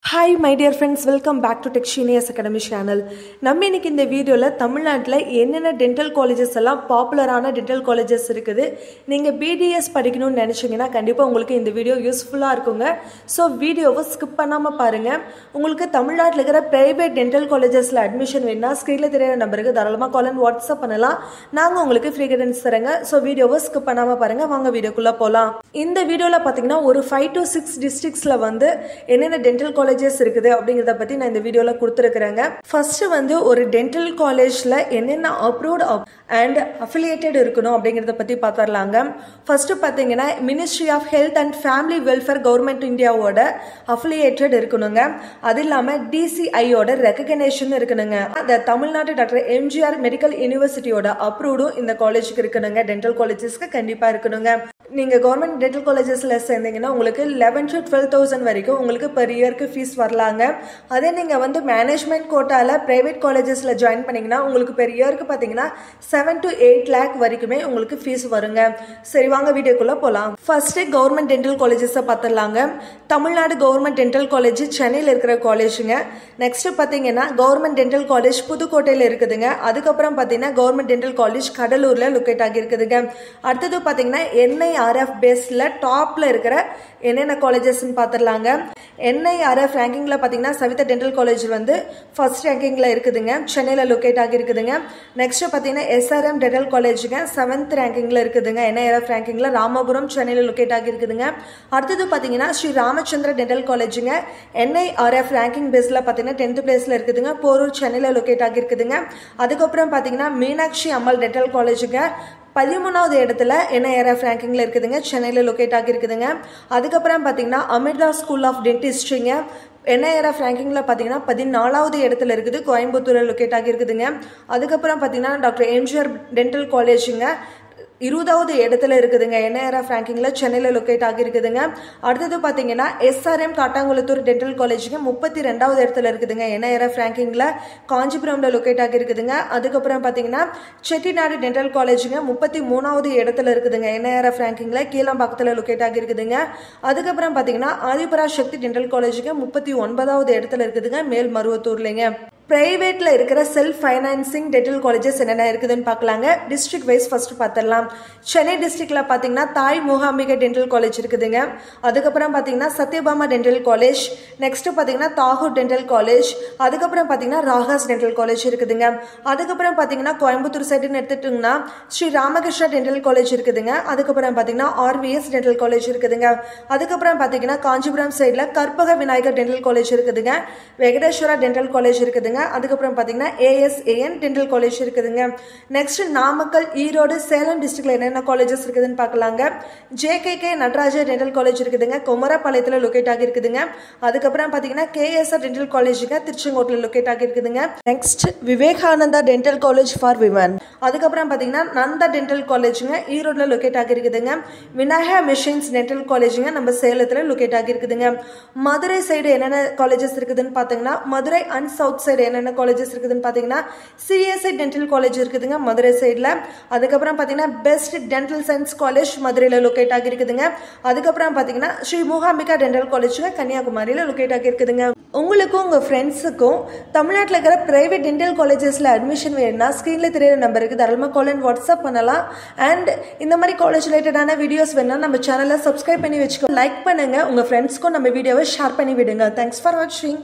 Hi my dear friends, welcome back to Techgenius Academy channel. நம்ம இன்னைக்கு இந்த வீடியோல தமிழ்நாட்டுல என்னென்ன டென்டல் காலேजेस எல்லாம் பாப்புலரான டென்டல் காலேजेस இருக்குது. நீங்க BDS படிக்கணும்னு நினைச்சீங்கன்னா கண்டிப்பா உங்களுக்கு இந்த வீடியோ யூஸ்ஃபுல்லா இருக்குங்க. சோ வீடியோவை ஸ்கிப் பண்ணாம பாருங்க. உங்களுக்கு தமிழ்நாட்டுல இருக்கிற பிரைவேட் டென்டல் காலேजेसல அட்மிஷன் வேணும்னா ஸ்கிரீன்ல தெரியற நம்பருக்கு தாராளமா கால் அண்ட் வாட்ஸ்அப் பண்ணலாம். நாங்க உங்களுக்கு ஃப்ரீ கைடன்ஸ் தரங்க. சோ வீடியோவை ஸ்கிப் பண்ணாம பாருங்க. வாங்க வீடியோக்குள்ள போலாம். இந்த வீடியோல பாத்தீங்கன்னா ஒரு 5 to 6 டிஸ்ட்ரிக்ட்ஸ்ல வந்து என்னென்ன டென்டல் காலேजेस இருக்குது அப்படிங்கறத பத்தி நான் இந்த வீடியோல கொடுத்திருக்கேங்க. ஃபர்ஸ்ட் வந்து ஒரு டென்டல் காலேஜ்ல என்னென்ன அப்ரூவ்ட் அண்ட் அஃபிலியேட்டட் இருக்கணும் அப்படிங்கறத பத்தி பார்த்தறலாங்க. ஃபர்ஸ்ட் பாத்தீங்கன்னா ministry of health and family welfare government இந்தியாவோட அஃபிலியேட்டட் இருக்கணுங்க. அது இல்லாம DCIயோட ரெகக்னிஷன் இருக்கணுங்க. அந்த தமிழ்நாடு டாக்டர் எம்ஜிஆர் மெடிக்கல் யூனிவர்சிட்டியோட அப்ரூவ்டும் இந்த காலேஜுக்கு இருக்கணுங்க. டென்டல் காலேஜஸ்க்கு கண்டிப்பா இருக்கணுங்க. நீங்க கவர்மெண்ட் டென்டல் காலேஜஸ்ல சேர்ந்தீங்கன்னா உங்களுக்கு 11 to 12,000 வரைக்கும் உங்களுக்கு per இயருக்கு ஃபீஸ் வரலாங்க. அதே நீங்க வந்து மேனேஜ்மெண்ட் கோட்டால பிரைவேட் காலேஜஸ்ல ஜாயின் பண்ணீங்கன்னா உங்களுக்கு per இயருக்கு பாத்தீங்கன்னா 7 to 8 lakh வரைக்குமே உங்களுக்கு ஃபீஸ் வருங்க. சரி வாங்க வீடியோக்குள்ள போலாம். ஃபர்ஸ்ட் கவர்மெண்ட் டென்டல் காலேஜஸ் பார்த்தலாங்க. தமிழ்நாடு கவர்மெண்ட் டென்டல் காலேஜ் சென்னையில இருக்கிற காலேஜுங்க. நெக்ஸ்ட் பாத்தீங்கன்னா கவர்மெண்ட் டென்டல் காலேஜ் புதுக்கோட்டையில இருக்குதுங்க. அதுக்கப்புறம் பாத்தீங்கன்னா கவர்மெண்ட் டென்டல் காலேஜ் கடலூர்ல லொகேட் ஆகி இருக்குதுங்க. அடுத்தது பாத்தீங்கன்னா NIRF பேஸ்ல டாப்ல இருக்கிற என்னென்ன காலேஜஸ்ன்னு பாத்துடலாங்க. NIRF ரேங்கிங்ல பாத்தீங்கன்னா சவிதா டென்டல் காலேஜ் வந்து ஃபர்ஸ்ட் ரேங்கிங்ல இருக்குதுங்க. சென்னையில லொகேட் ஆகி இருக்குதுங்க. நெக்ஸ்ட் பாத்தீங்கன்னா SRM டென்டல் காலேஜுங்க 7th ரேங்கிங்ல இருக்குதுங்க. NIRF ரேங்கிங்ல ராமபுரம் சென்னையில லொகேட் ஆகி இருக்குதுங்க. அடுத்தது பாத்தீங்கன்னா ஸ்ரீ ராமச்சந்திர டென்டல் காலேஜுங்க NIRF ரேங்கிங் பேஸ்ல பாத்தீங்கன்னா 10th பிளேஸ்ல இருக்குதுங்க. போரூர் சென்னையில லொகேட் ஆகி இருக்குதுங்க. அதுக்கப்புறம் பாத்தீங்கன்னா மீனாட்சி அம்மாள் டென்டல் காலேஜுங்க 13வது இடத்துல NIRF ரேங்கிங்ல இருக்குதுங்க. சென்னையில லொகேட் ஆகி இருக்குதுங்க. அதுக்கப்புறம் பாத்தீங்கன்னா அமிர்தா ஸ்கூல் ஆஃப் டென்டிஸ்ட்ரிங்க NIRF ரேங்கிங்ல பாத்தீங்கன்னா 14வது இடத்துல இருக்குது. கோயம்புத்தூர்ல லொகேட் ஆகி இருக்குதுங்க. அதுக்கப்புறம் பாத்தீங்கன்னா டாக்டர் எம்ஜிஆர் டென்டல் காலேஜுங்க 20வது இடத்துல இருக்குதுங்க. NIRF ரேங்கிங்ல சென்னையில லொகேட் ஆகி இருக்குதுங்க. அடுத்தது பாத்தீங்கன்னா SRM காட்டாங்குளத்தூர் டென்டல் காலேஜுங்க 32வது இடத்துல இருக்குதுங்க. NIRF ரேங்கிங்ல காஞ்சிபுரம்ல லொகேட் ஆகி இருக்குதுங்க. அதுக்கப்புறம் பாத்தீங்கன்னா செட்டிநாடு டென்டல் காலேஜுங்க 33வது இடத்துல இருக்குதுங்க. NIRF ரேங்கிங்ல கீழம்பாக்கத்துல லொகேட் ஆகி இருக்குதுங்க. அதுக்கப்புறம் பாத்தீங்கன்னா ஆதிபரா சக்தி டென்டல் காலேஜுங்க 39வது இடத்துல இருக்குதுங்க. மேல்மருவத்தூர்லங்க. பிரைவேட்ல இருக்கிற செல்ஃப் ஃபைனான்சிங் டென்டல் காலேஜஸ் என்னென்ன இருக்குதுன்னு பார்க்கலாங்க. டிஸ்ட்ரிக்ட் வைஸ் ஃபர்ஸ்ட் பார்த்தரலாம். சென்னை டிஸ்ட்ரிக்ட்ல பாத்தீங்கன்னா தாய் மூகாம்பிகை டென்டல் காலேஜ் இருக்குதுங்க. அதுக்கப்புறம் பாத்தீங்கன்னா சத்யபாமா டென்டல் காலேஜ், நெக்ஸ்ட் பாத்தீங்கன்னா தாகூர் டென்டல் காலேஜ், அதுக்கப்புறம் பாத்தீங்கன்னா ராகாஸ் டென்டல் காலேஜ் இருக்குதுங்க. அதுக்கப்புறம் பாத்தீங்கன்னா கோயம்புத்தூர் சைடுன்னு எடுத்துட்டோம்னா ஸ்ரீ ராமகிருஷ்ணா டென்டல் காலேஜ் இருக்குதுங்க. அதுக்கப்புறம் பாத்தீங்கன்னா RVS டென்டல் காலேஜ் இருக்குதுங்க. அதுக்கப்புறம் பாத்தீங்கன்னா காஞ்சிபுரம் சைடுல கற்பக விநாயகர் டென்டல் காலேஜ் இருக்குதுங்க. வெங்கடேஸ்வரா டென்டல் காலேஜ் இருக்குதுங்க. அதுக்கப்புறம் பாத்தீங்கன்னா ASAN டென்டல் காலேஜ் இருக்குதுங்க. நெக்ஸ்ட் நாமக்கல், ஈரோடு, சேலம் டிஸ்ட்ரிக்ட்ல என்னென்ன காலேஜஸ் இருக்குதுன்னு பார்க்கலாங்க. JKK நடராஜர் டென்டல் காலேஜ் இருக்குதுங்க. குமரபாளையத்துல லொகேட் ஆகி இருக்குதுங்க. அதுக்கப்புறம் பாத்தீங்கன்னா KSR டென்டல் காலேஜுங்க திருச்செங்கோட்ல லொகேட் ஆகி இருக்குதுங்க. Next Vivekananda dental college for women. அதுக்கப்புறம் பாத்தீங்கன்னா நந்தா டென்டல் காலேஜுங்க ஈரோட்ல லொகேட் ஆகி இருக்குதுங்க. விநாயகா மிஷன்ஸ் டென்டல் காலேஜுங்க நம்ம சேலத்துல லொகேட் ஆகி இருக்குதுங்க. மதுரை சைடு என்னென்ன காலேஜஸ் இருக்குதுன்னு பாத்தீங்கன்னா மதுரை அண்ட் சவுத் சைடு என்னென்ன காலேஜஸ் இருக்குதுன்னு பாத்தீங்கன்னா CSI டென்டல் காலேஜ் இருக்குதுங்க மதுரை சைடுல. அதுக்கப்புறம் பாத்தீங்கன்னா பெஸ்ட் டென்டல் சயின்ஸ் காலேஜ் மதுரையில லொகேட் ஆகி இருக்குதுங்க. அதுக்கப்புறம் பாத்தீங்கன்னா ஸ்ரீ மூகாம்பிகா டென்டல் காலேஜுங்க கன்னியாகுமரியில லொகேட் ஆகி இருக்குதுங்க. உங்களுக்கும் உங்க ஃப்ரெண்ட்ஸுக்கும் தமிழ்நாட்டில் இருக்கிற பிரைவேட் டென்டல் காலேஜஸ்ல அட்மிஷன் வேணும்னா ஸ்கிரீன்ல தெரியற நம்பருக்கு தாராளமா கால் அண்ட் வாட்ஸ்அப் பண்ணலாம். அண்ட் இந்த மாதிரி காலேஜ் ரிலேட்டடான வீடியோஸ் வேணும்னா நம்ம சேனலை சப்ஸ்கிரைப் பண்ணி வச்சுக்கோ, லைக் பண்ணுங்க, உங்க ஃப்ரெண்ட்ஸ்க்கும் நம்ம வீடியோவை ஷேர் பண்ணி விடுங்க. தேங்க்ஸ் ஃபார் வாட்சிங்.